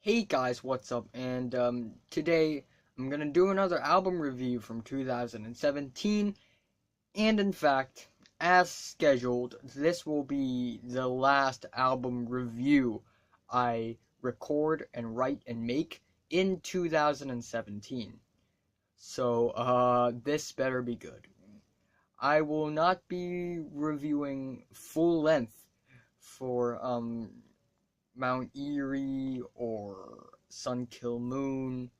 Hey guys, what's up? And today I'm gonna do another album review from 2017, and in fact, as scheduled, this will be the last album review I record and write and make in 2017. So, this better be good. I will not be reviewing full length for Mount Erie or Sun Kill Moon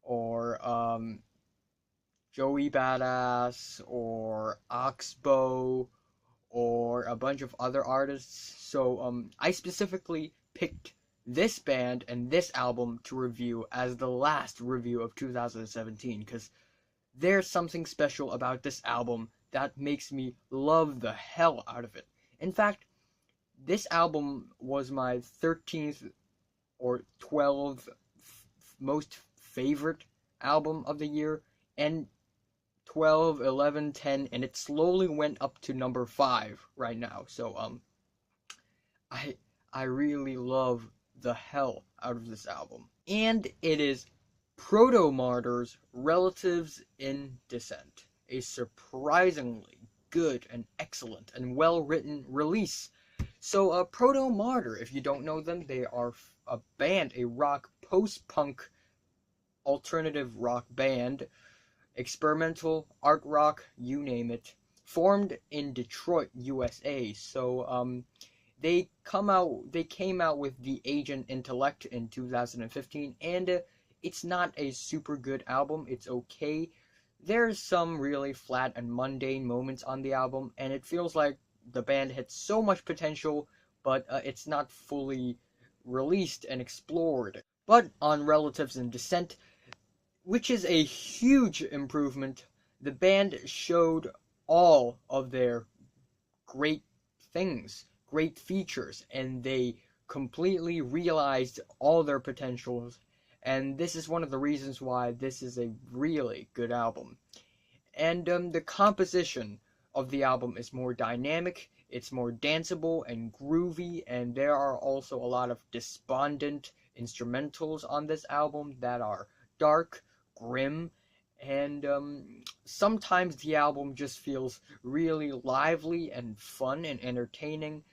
or Joey Badass or Oxbow or a bunch of other artists. So I specifically picked this band and this album to review as the last review of 2017 because there's something special about this album that makes me love the hell out of it. In fact, this album was my 13th or 12th most favorite album of the year, and 12, 11, 10, and it slowly went up to number 5 right now. So I really love the hell out of this album. And it is Protomartyr's Relatives in Descent, a surprisingly good and excellent and well-written release. So, Protomartyr, if you don't know them, they are a band, a rock, post-punk, alternative rock band, experimental, art rock, you name it, formed in Detroit, USA. So, they came out with The Agent Intellect in 2015, and it's not a super good album. It's okay. There's some really flat and mundane moments on the album, and it feels like the band had so much potential, but it's not fully released and explored. But on Relatives in Descent, which is a huge improvement, the band showed all of their great things, great features, and they completely realized all their potentials, and this is one of the reasons why this is a really good album. And the composition of the album is more dynamic, it's more danceable and groovy, and there are also a lot of despondent instrumentals on this album that are dark, grim, and sometimes the album just feels really lively and fun and entertaining.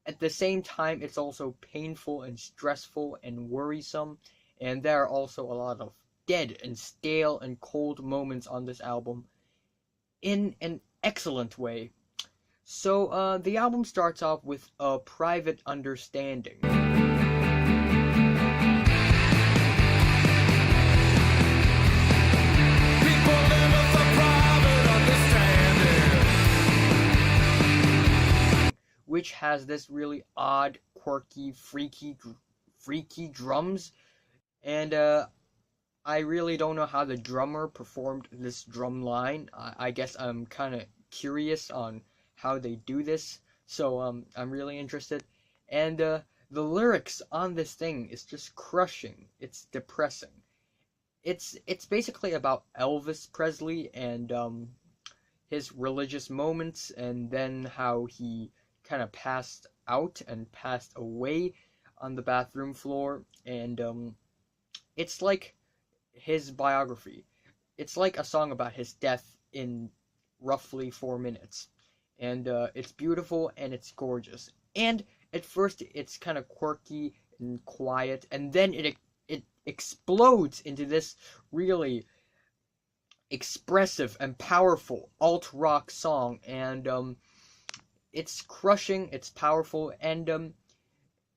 At the same time, it's also painful and stressful and worrisome, and there are also a lot of dead and stale and cold moments on this album in an excellent way. So the album starts off with A Private Understanding, which has this really odd, quirky, freaky drums, and I really don't know how the drummer performed this drum line. I guess I'm kind of curious on how they do this, so I'm really interested. And the lyrics on this thing is just crushing. It's depressing. It's basically about Elvis Presley and his religious moments, and then how he kind of passed out and passed away on the bathroom floor, and it's like his biography. It's like a song about his death in roughly 4 minutes. And it's beautiful and it's gorgeous. And at first it's kind of quirky and quiet, and then it explodes into this really expressive and powerful alt-rock song, and it's crushing, it's powerful, and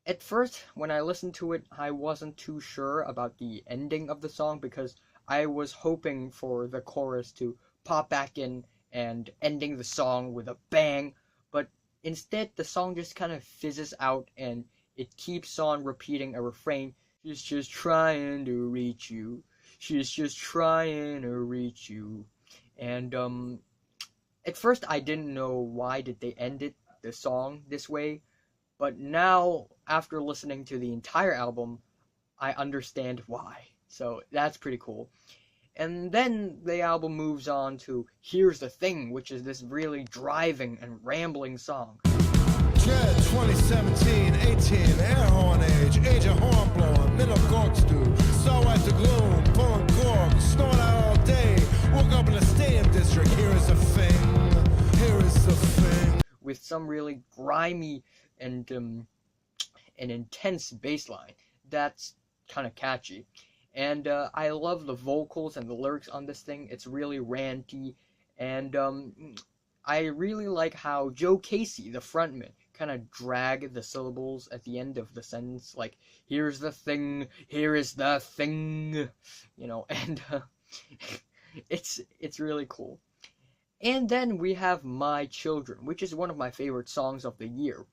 at first, when I listened to it, I wasn't too sure about the ending of the song because I was hoping for the chorus to pop back in and ending the song with a bang, but instead the song just kind of fizzes out and it keeps on repeating a refrain. She's just trying to reach you. She's just trying to reach you. And at first I didn't know why did they end the song this way. But now, after listening to the entire album, I understand why. So that's pretty cool. And then the album moves on to Here's the Thing, which is this really driving and rambling song. Dread 2017, 18, air horn age of horn blowing. with some really grimy and intense bass line that's kind of catchy. And I love the vocals and the lyrics on this thing. It's really ranty, and I really like how Joe Casey, the frontman, kind of drag the syllables at the end of the sentence, like "here's the thing, here is the thing," and it's really cool. And then we have "My Children," which is one of my favorite songs of the year,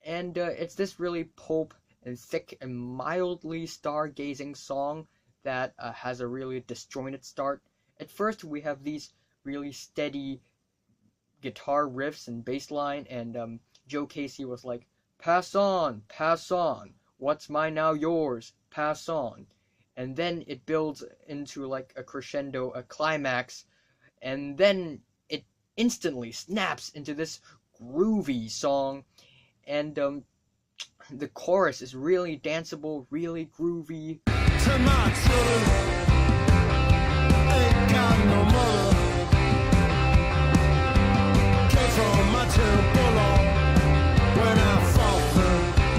and it's this really pulp and thick and mildly stargazing song that has a really disjointed start. At first, we have these really steady guitar riffs and bass line, and Joe Casey was like, pass on, what's mine now yours, pass on. And then it builds into like a crescendo, a climax, and then it instantly snaps into this groovy song, and the chorus is really danceable, really groovy. To my children, ain't got no mother.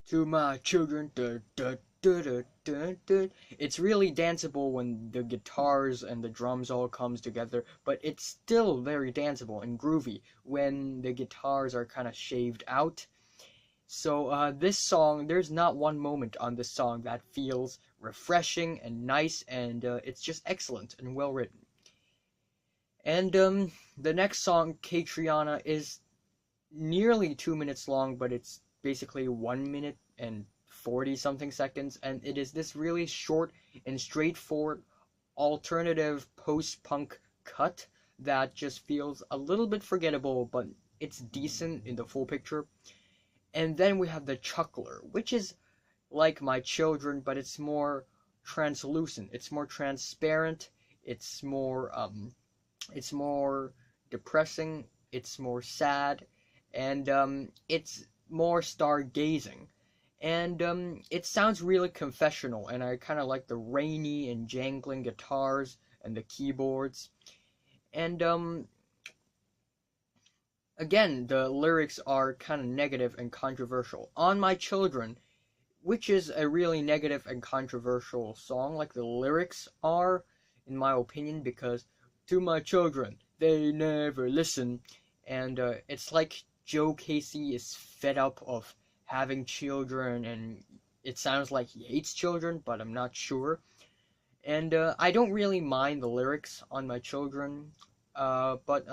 To my children, it's really danceable when the guitars and the drums all comes together, but it's still very danceable and groovy when the guitars are kind of shaved out. So this song, there's not one moment on this song that feels refreshing and nice, and it's just excellent and well written. And the next song, Caitriona, is nearly 2 minutes long, but it's basically 1 minute and 40 something seconds, and it is this really short and straightforward alternative post-punk cut that just feels a little bit forgettable, but it's decent in the full picture. And then we have the Chuckler, which is like My Children, but it's more translucent, it's more transparent, it's more depressing, it's more sad, and it's more stargazing. And it sounds really confessional, and I kind of like the rainy and jangling guitars and the keyboards. And again, the lyrics are kind of negative and controversial. On My Children, which is a really negative and controversial song, like the lyrics are, in my opinion, because to my children, they never listen. And it's like Joe Casey is fed up of having children, and it sounds like he hates children, but I'm not sure. And I don't really mind the lyrics on My Children, but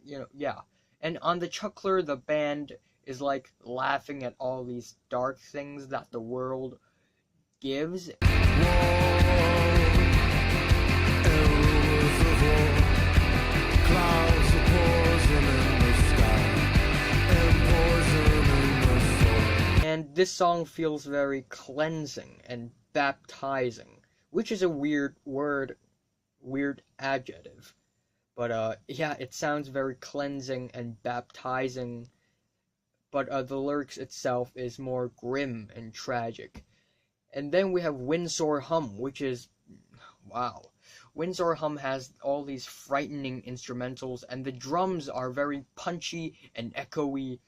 yeah. And on the Chuckler, the band is like laughing at all these dark things that the world gives. And this song feels very cleansing and baptizing, which is a weird word, weird adjective. But yeah, it sounds very cleansing and baptizing, but the lyrics itself is more grim and tragic. And then we have Windsor Hum, which is, wow. Windsor Hum has all these frightening instrumentals, and the drums are very punchy and echoey.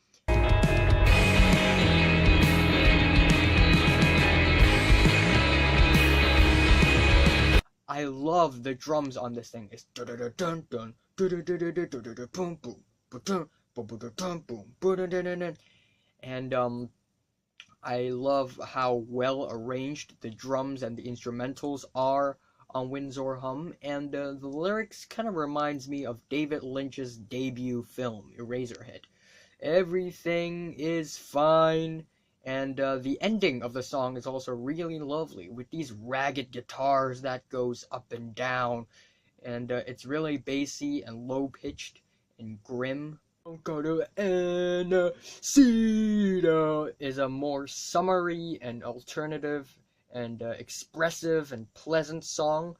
I love the drums on this thing. It's and I love how well arranged the drums and the instrumentals are on Windsor Hum, and the lyrics kind of reminds me of David Lynch's debut film, Eraserhead. Everything is fine. And the ending of the song is also really lovely, with these ragged guitars that goes up and down, and it's really bassy and low-pitched and grim. Go to Anacita is a more summery and alternative and expressive and pleasant song,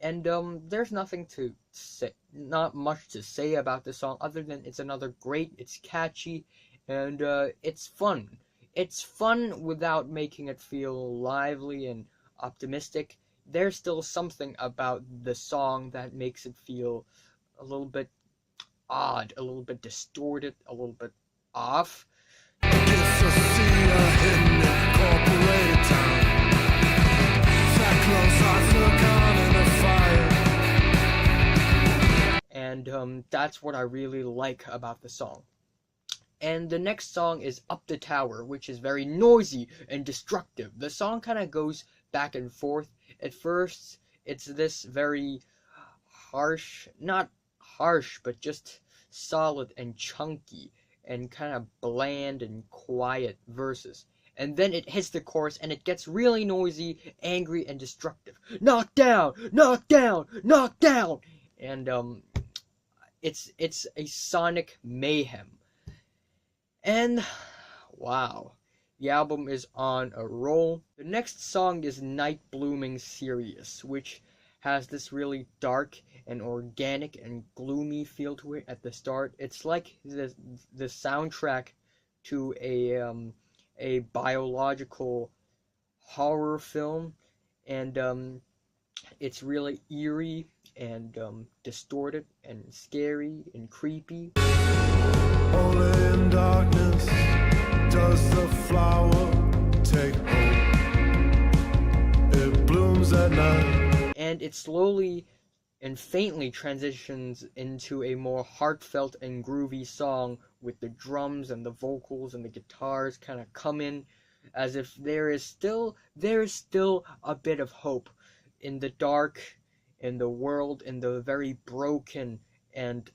and there's nothing to say, not much to say about this song other than it's another great, it's catchy, and it's fun. It's fun without making it feel lively and optimistic. There's still something about the song that makes it feel a little bit odd, a little bit distorted, a little bit off. And that's what I really like about the song. And the next song is Up the Tower, which is very noisy and destructive. The song kind of goes back and forth. At first, it's this very harsh, not harsh, but just solid and chunky and kind of bland and quiet verses. And then it hits the chorus and it gets really noisy, angry, and destructive. Knock down! Knock down! Knock down! And it's a sonic mayhem. And wow, the album is on a roll. The next song is Night Blooming Cereus, which has this really dark and organic and gloomy feel to it at the start. It's like the soundtrack to a biological horror film, and it's really eerie and distorted and scary and creepy. Only in darkness does the flower take hope. It blooms at night. And it slowly and faintly transitions into a more heartfelt and groovy song with the drums and the vocals and the guitars kind of come in as if there is still a bit of hope in the dark, in the world, in the very broken and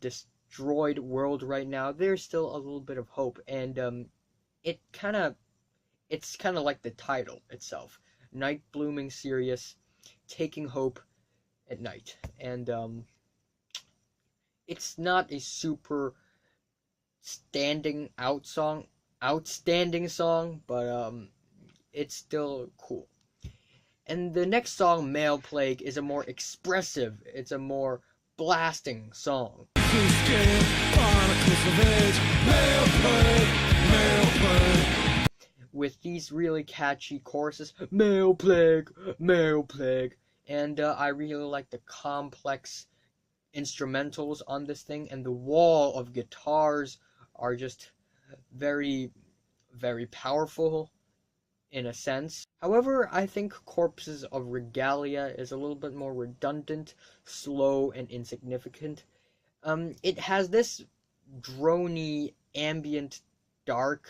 destroyed world right now. There's still a little bit of hope, and it's kind of like the title itself, Night Blooming Cereus, taking hope at night. And it's not a super outstanding song, but it's still cool. And the next song, Male Plague, is a more expressive, it's a more blasting song. With these really catchy choruses, Male Plague, Male Plague. And I really like the complex instrumentals on this thing, and the wall of guitars are just very, very powerful in a sense. However, I think Corpses of Regalia is a little bit more redundant, slow, and insignificant. It has this drony, ambient, dark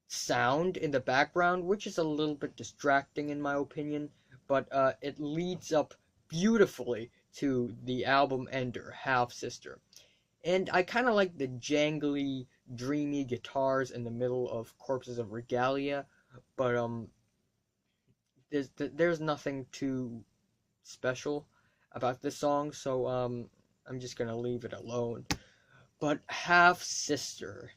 sound in the background, which is a little bit distracting in my opinion, but it leads up beautifully to the album ender, Half Sister. And I kind of like the jangly, dreamy guitars in the middle of Corpses of Regalia, but there's nothing too special about this song, so I'm just gonna leave it alone. But Half Sister,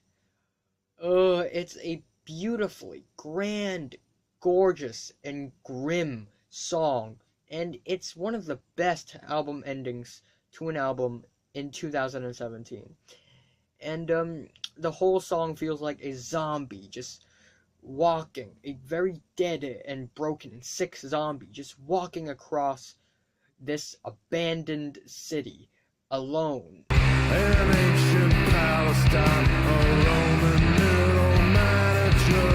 it's a beautifully grand, gorgeous, and grim song, and it's one of the best album endings to an album in 2017. And the whole song feels like a zombie just walking, a very dead and broken and sick zombie just walking across this abandoned city alone. An ancient Palestine, a Roman middle manager,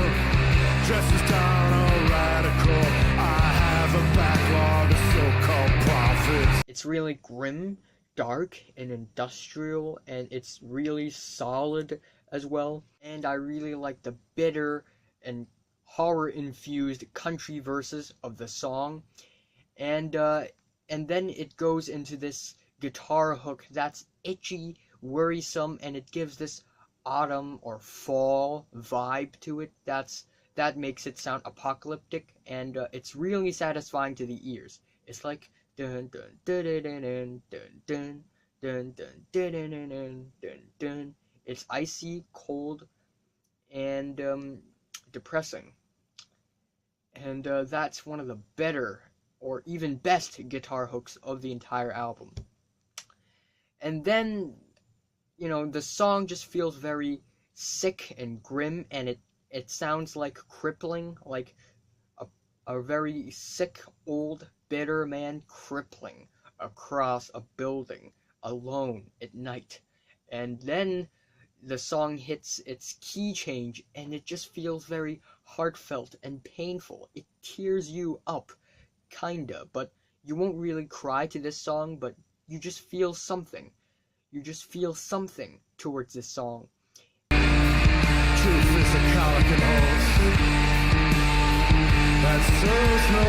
dresses down a radical. I have a backlog of so-called prophets. It's really grim, dark, and industrial, and it's really solid as well. And I really like the bitter and horror-infused country verses of the song, and then it goes into this guitar hook that's itchy, worrisome, and it gives this autumn or fall vibe to it. That makes it sound apocalyptic, and it's really satisfying to the ears. It's like dun dun dun dun dun dun dun dun dun dun dun dun dun. It's icy, cold, and depressing, and that's one of the better or even best guitar hooks of the entire album. And then, the song just feels very sick and grim, and it sounds like crippling, like a very sick, old, bitter man crippling across a building alone at night. and then the song hits its key change, and it just feels very heartfelt and painful. It tears you up, kinda, but you won't really cry to this song, but you just feel something. You just feel something towards this song. Truth is a colic and horse that serves no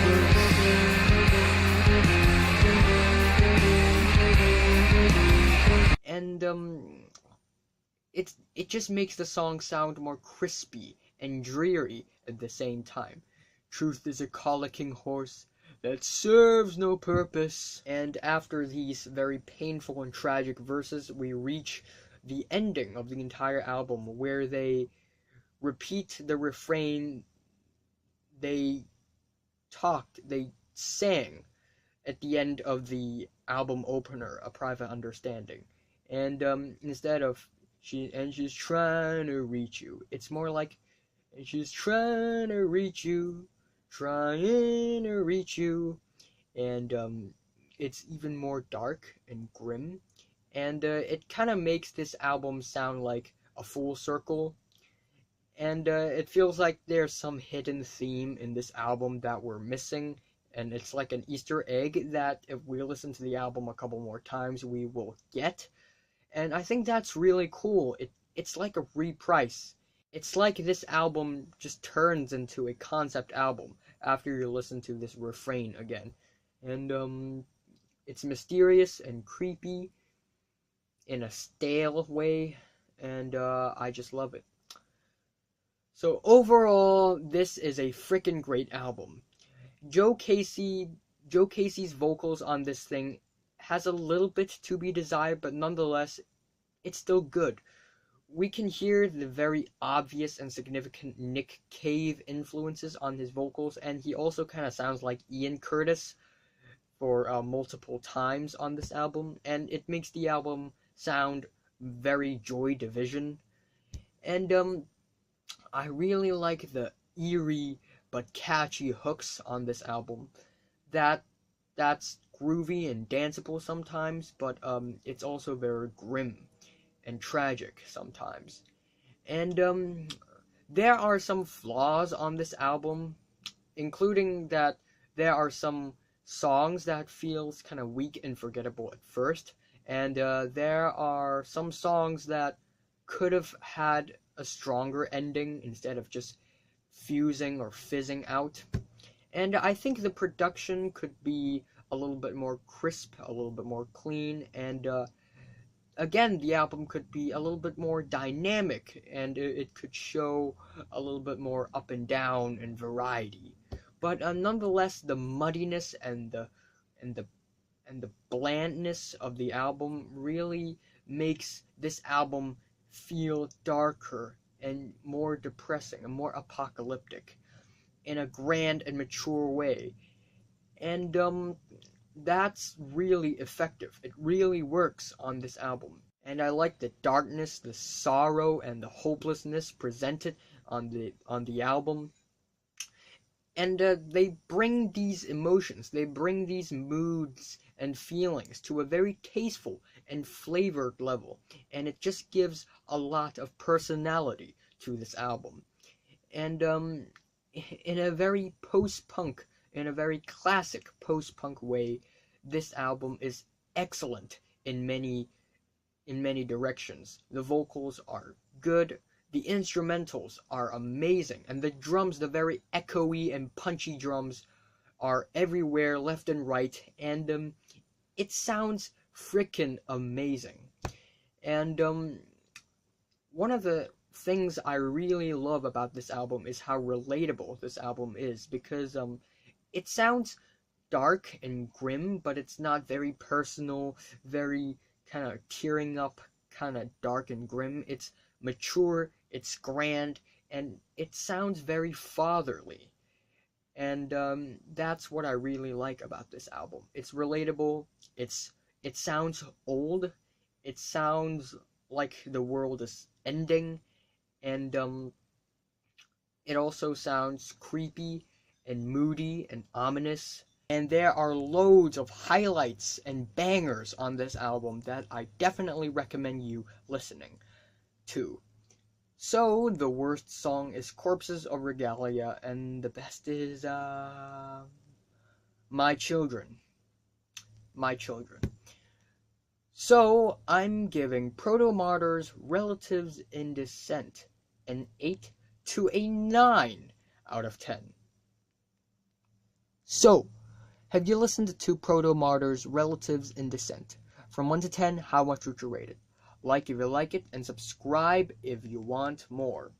purpose. And it just makes the song sound more crispy and dreary at the same time. Truth is a colicking horse that serves no purpose. And after these very painful and tragic verses, we reach the ending of the entire album, where they repeat the refrain they sang at the end of the album opener, A Private Understanding. And instead of she's trying to reach you, it's more like, and she's trying to reach you, and it's even more dark and grim, and it kind of makes this album sound like a full circle, and it feels like there's some hidden theme in this album that we're missing, and it's like an Easter egg that if we listen to the album a couple more times, we will get. And I think that's really cool. It's like a reprise. It's like this album just turns into a concept album after you listen to this refrain again. And it's mysterious and creepy in a stale way, and I just love it. So overall, this is a freaking great album. Joe Casey's vocals on this thing has a little bit to be desired, but nonetheless, it's still good. We can hear the very obvious and significant Nick Cave influences on his vocals, and he also kind of sounds like Ian Curtis for multiple times on this album, and it makes the album sound very Joy Division. And I really like the eerie but catchy hooks on this album. That's groovy and danceable sometimes, but it's also very grim and tragic sometimes. And there are some flaws on this album, including that there are some songs that feels kind of weak and forgettable at first, and there are some songs that could have had a stronger ending instead of just fusing or fizzing out. And I think the production could be a little bit more crisp, a little bit more clean, and again, the album could be a little bit more dynamic, and it could show a little bit more up and down and variety. But nonetheless, the muddiness and the blandness of the album really makes this album feel darker and more depressing and more apocalyptic in a grand and mature way. And that's really effective. It really works on this album. And I like the darkness, the sorrow, and the hopelessness presented on the album. And they bring these emotions, they bring these moods and feelings to a very tasteful and flavored level. And it just gives a lot of personality to this album. And in a very post-punk, in a very classic post-punk way, this album is excellent in many directions. The vocals are good, the instrumentals are amazing, and the drums, the very echoey and punchy drums, are everywhere, left and right, and it sounds frickin' amazing. And one of the things I really love about this album is how relatable this album is, because it sounds dark and grim, but it's not very personal, very kind of tearing up, kind of dark and grim. It's mature, it's grand, and it sounds very fatherly. And that's what I really like about this album. It's relatable, it sounds old, it sounds like the world is ending, and it also sounds creepy and moody and ominous, And there are loads of highlights and bangers on this album that I definitely recommend you listening to. So, the worst song is Corpses of Regalia, and the best is, My Children. My Children. So, I'm giving Protomartyr's Relatives in Descent an 8 to a 9 out of 10. So, have you listened to Protomartyr's Relatives in Descent? From 1 to 10, how much would you rate it? Like if you like it, and subscribe if you want more.